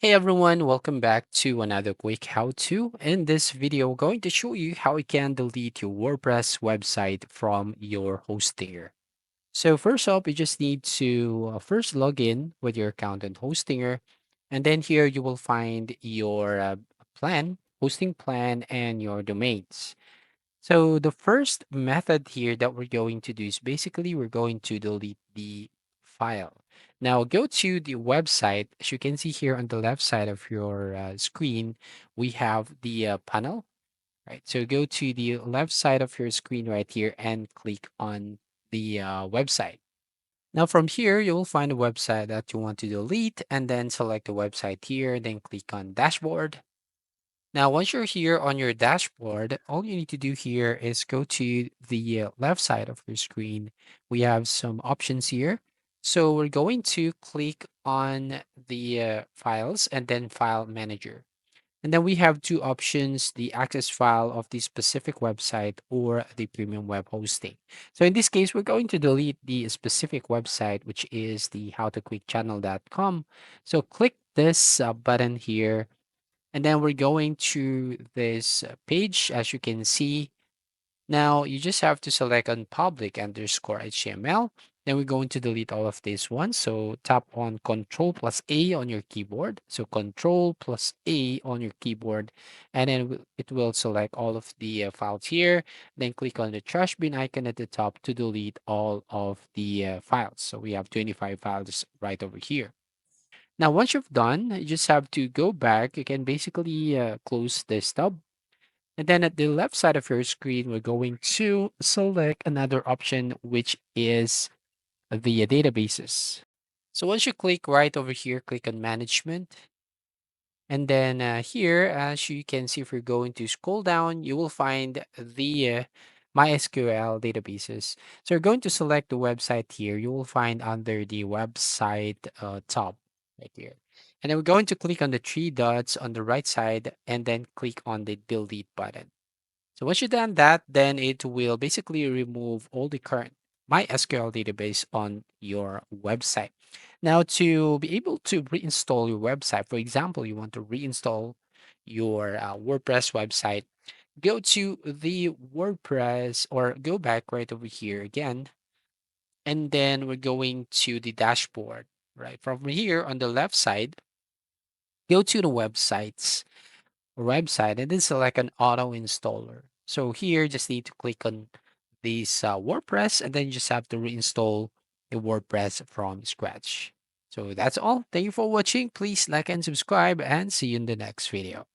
Hey everyone, welcome back to another quick how-to. In this video, I'm going to show you how you can delete your WordPress website from your Hostinger. So first up, you just need to first log in with your account and Hostinger, and then here you will find your hosting plan, and your domains. So the first method here that we're going to do is basically we're going to delete the file. Now go to the website. As you can see here on the left side of your screen, we have the panel, right? So go to the left side of your screen right here and click on the website. Now from here, you will find a website that you want to delete and then select the website here, then click on dashboard. Now, once you're here on your dashboard, all you need to do here is go to the left side of your screen. We have some options here. So we're going to click on the files and then file manager. And then we have two options, the access file of the specific website or the premium web hosting. So in this case, we're going to delete the specific website, which is the howtoquickchannel.com. So click this button here, and then we're going to this page, as you can see. Now you just have to select on public underscore HTML. Then we're going to delete all of this one. So tap on Control plus A on your keyboard. So Control plus A on your keyboard, and then it will select all of the files here. Then click on the trash bin icon at the top to delete all of the files. So we have 25 files right over here. Now, once you've done, you just have to go back. You can basically close this tab. And then at the left side of your screen, we're going to select another option, which is the databases. So once you click right over here, click on management. And then here, as you can see, if you're going to scroll down, you will find the MySQL databases. So you're going to select the website here. You will find under the website tab right here. And then we're going to click on the three dots on the right side and then click on the delete button. So once you've done that, then it will basically remove all the current MySQL database on your website. Now, to be able to reinstall your website, for example, you want to reinstall your WordPress website, go to the WordPress or go back right over here again, and then we're going to the dashboard, right? From here on the left side, go to the website and then select an auto installer. So here, just need to click on this WordPress, and then you just have to reinstall a WordPress from scratch. So that's all. Thank you for watching. Please like and subscribe, and see you in the next video.